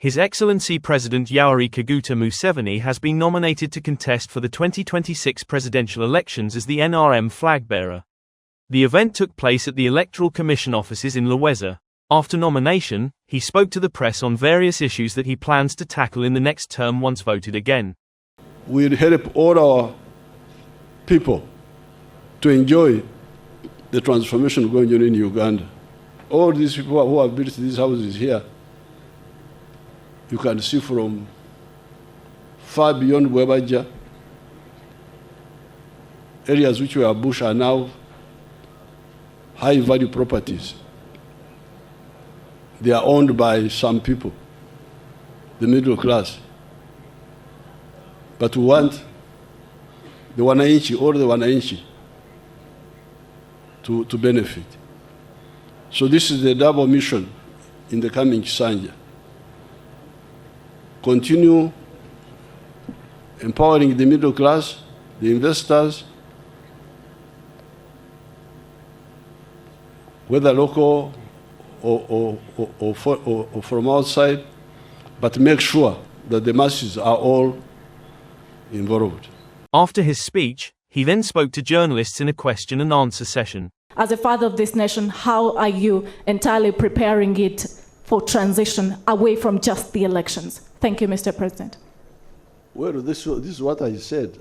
His Excellency President Yoweri Kaguta Museveni has been nominated to contest for the 2026 presidential elections as the NRM flag-bearer. The event took place at the Electoral Commission offices in Loweza. After nomination, he spoke to the press on various issues that he plans to tackle in the next term once voted again. We'll help all our people to enjoy the transformation going on in Uganda. All these people who have built these houses here, you can see from far beyond Bwebaja, areas which were bush are now high-value properties. They are owned by some people, the middle class. But we want the wananchi, all the wananchi, to benefit. So this is the double mission in the coming Chisanja. Continue empowering the middle class, the investors, whether local or from outside, but make sure that the masses are all involved. After his speech, he then spoke to journalists in a question and answer session. As a father of this nation, how are you entirely preparing it for transition away from just the elections? Thank you, Mr. President. Well, this is what I said.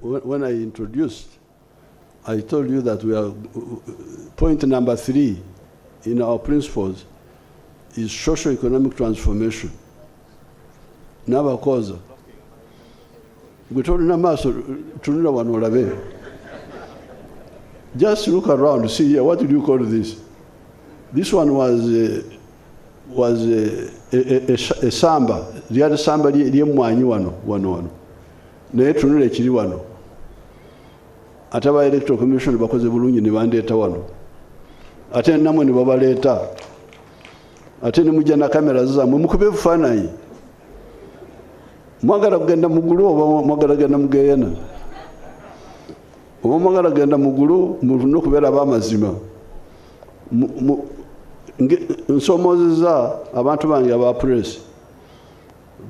When I introduced, I told you that we are, point number 3 in our principles is socio-economic transformation. Never cause. Just look around, see here, what do you call this? This one was a samba. The other samba lyemwanyi wano. Naye tunule kiri wano. Ate aba Electoral Commission bakoze bulungi ne bandeeta wano. Ate namwe ne babaleeta. Ate ne mujja na kamera zammwe mukube ebifaananyi. Mwagala kugenda mugulu oba mwagala kugenda mugeeyana? Oba mwagala kugenda mugulu n'okubeera ab'amazima. Nsomoozezza abantu bange aba press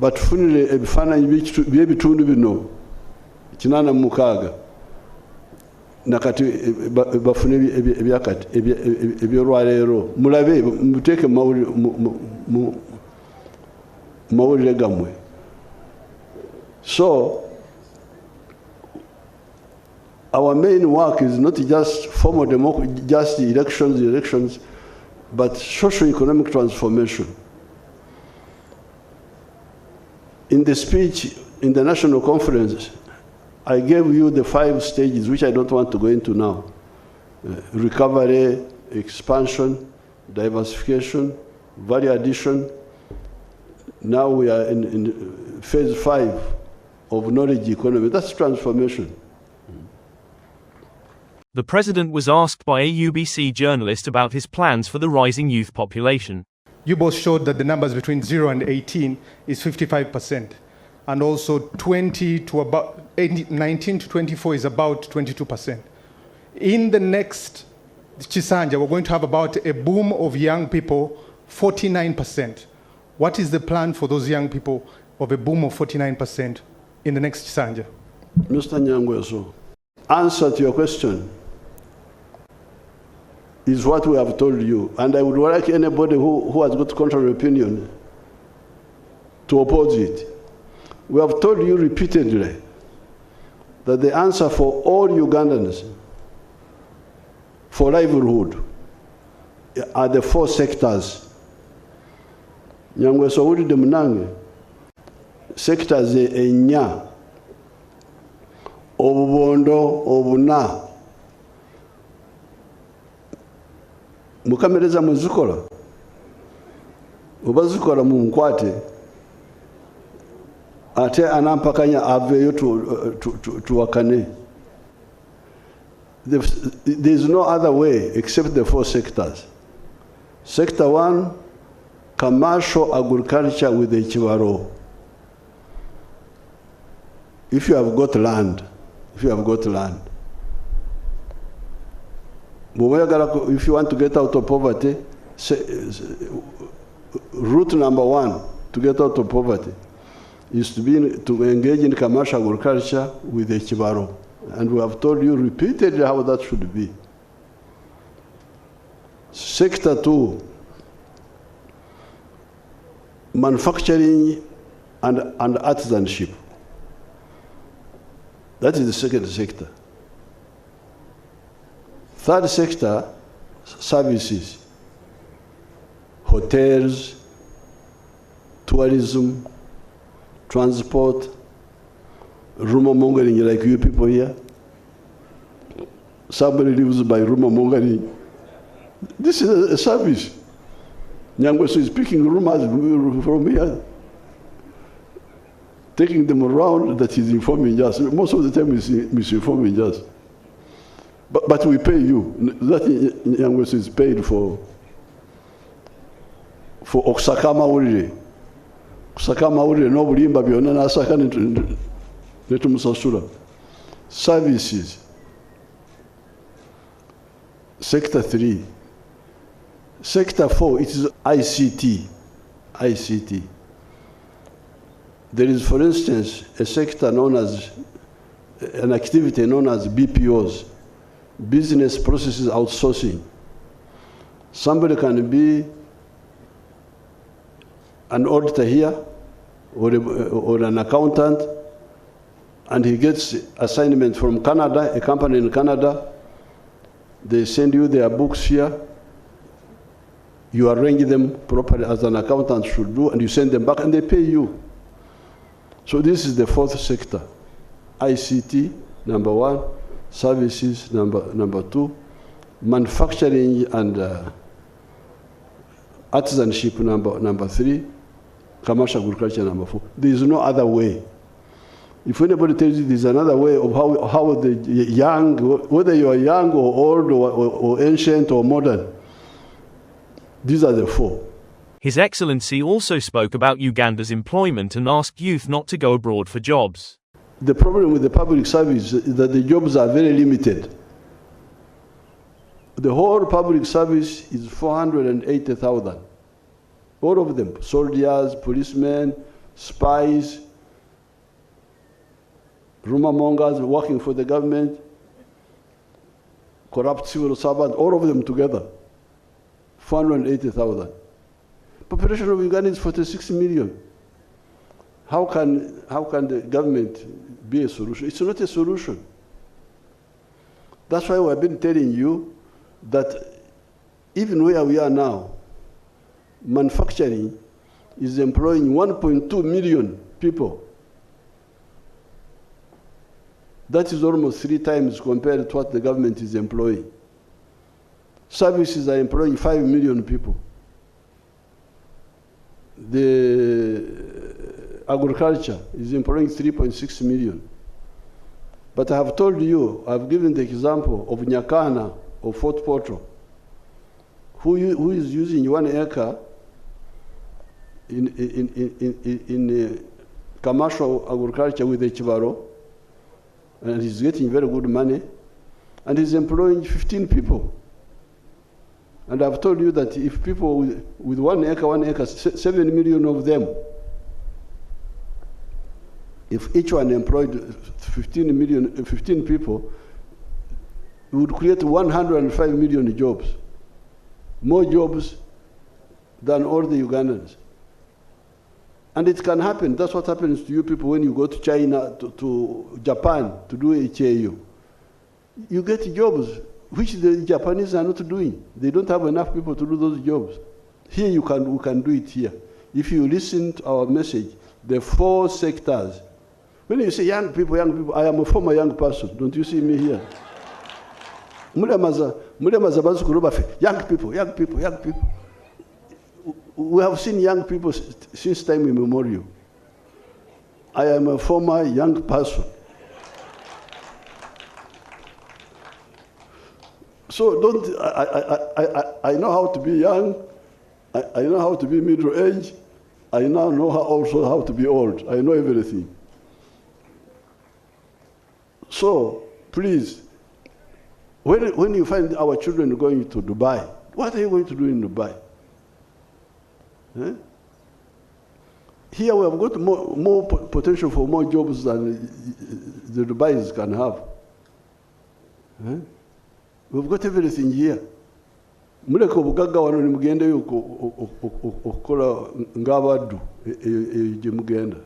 batufunire ebifaananyi by'ebitundu bino 86 nakati bafune ebyolwaleero mulabe muteeke mawulire gammwe. So our main work is not just formal democracy, just elections, but socio-economic transformation. In the speech in the national conference, I gave you the 5 stages, which I don't want to go into now. Recovery, expansion, diversification, value addition. Now we are in phase 5 of knowledge economy. That's transformation. The president was asked by a UBC journalist about his plans for the rising youth population. You both showed that the numbers between 0 and 18 is 55%, and also 19 to 24 is about 22%. In the next Chisanja, we're going to have about a boom of young people, 49%. What is the plan for those young people of a boom of 49% in the next Chisanja? Mr. Nyangweso, answer to your question is what we have told you. And I would like anybody who has got contrary opinion to oppose it. We have told you repeatedly that the answer for all Ugandans for livelihood are the 4 sectors. Nyangweso wulidde munange sectors ennya: obubondo, obuna. Mukamereza muzikola oba zikola mu nkwate ate anampakanya aveyo tuwakane. There is no other way except the 4 sectors. Sector 1, commercial agriculture with the Chivaro. If you have got land, if you want to get out of poverty, route number 1 to get out of poverty is to engage in commercial agriculture with the Chibaro. And we have told you repeatedly how that should be. Sector 2, manufacturing and artisanship. That is the second sector. Third sector, services, hotels, tourism, transport, rumor mongering like you people here. Somebody lives by rumor mongering. This is a service. Nyangweso is picking rumors from here, taking them around that he's informing us. Most of the time he's misinforming us. But we pay you. That Nyangweso is paid for Oksakama Uri. Oksakama Uri, no Bulimba, Bionana Sakan, Netumusasura. Services. Sector 3. Sector 4, it is ICT. ICT. There is, for instance, a sector known as, an activity known as BPOs, business processes outsourcing. Somebody can be an auditor here or an accountant, and he gets assignment from Canada, a company in Canada. They send you their books here. You arrange them properly as an accountant should do, and you send them back, and they pay you. So this is the fourth sector. ICT, number 1, services, number 2, manufacturing and artisanship, number 3, commercial agriculture, number 4. There is no other way. If anybody tells you there's another way of how the young, whether you are young or old or ancient or modern, these are the 4. His Excellency also spoke about Uganda's employment and asked youth not to go abroad for jobs. The problem with the public service is that the jobs are very limited. The whole public service is 480,000. All of them, soldiers, policemen, spies, rumor mongers working for the government, corrupt civil servants, all of them together. 480,000. Population of Uganda is 46 million. How can the government be a solution? It's not a solution. That's why we've been telling you that even where we are now, manufacturing is employing 1.2 million people. That is almost 3 times compared to what the government is employing. Services are employing 5 million people. The agriculture is employing 3.6 million. But I have told you, I've given the example of Nyakana or Fort Portal, who is using 1 acre in commercial agriculture with the Chibaro, and he's getting very good money, and he's employing 15 people. And I've told you that if people with 1 acre, 7 million of them, if each one employed 15 people, it would create 105 million jobs. More jobs than all the Ugandans. And it can happen. That's what happens to you people when you go to China, to Japan to do HAU. You get jobs which the Japanese are not doing. They don't have enough people to do those jobs. Here we can do it here. If you listen to our message, the 4 sectors. When you say young people, I am a former young person. Don't you see me here? Young people. We have seen young people since time immemorial. I am a former young person. So I know how to be young, I know how to be middle age, I now know also how to be old. I know everything. So please, when you find our children going to Dubai, what are you going to do in Dubai? Eh? Here we have got more potential for more jobs than the Dubais can have. We've got everything here. Muleke obugagga wano nimugendeyo okukola ng'abaddu gye mugenda.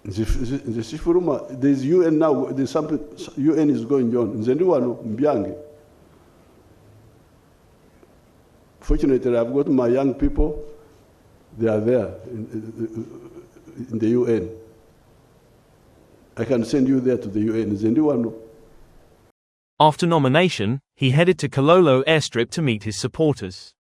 Nze sifuluma. There's UN now. There's something UN is going on. Nze ndi wano mbyange. Fortunately, I've got my young people. They are there in the UN. I can send you there to the UN. Nze ndi wano. After nomination, he headed to Kololo airstrip to meet his supporters.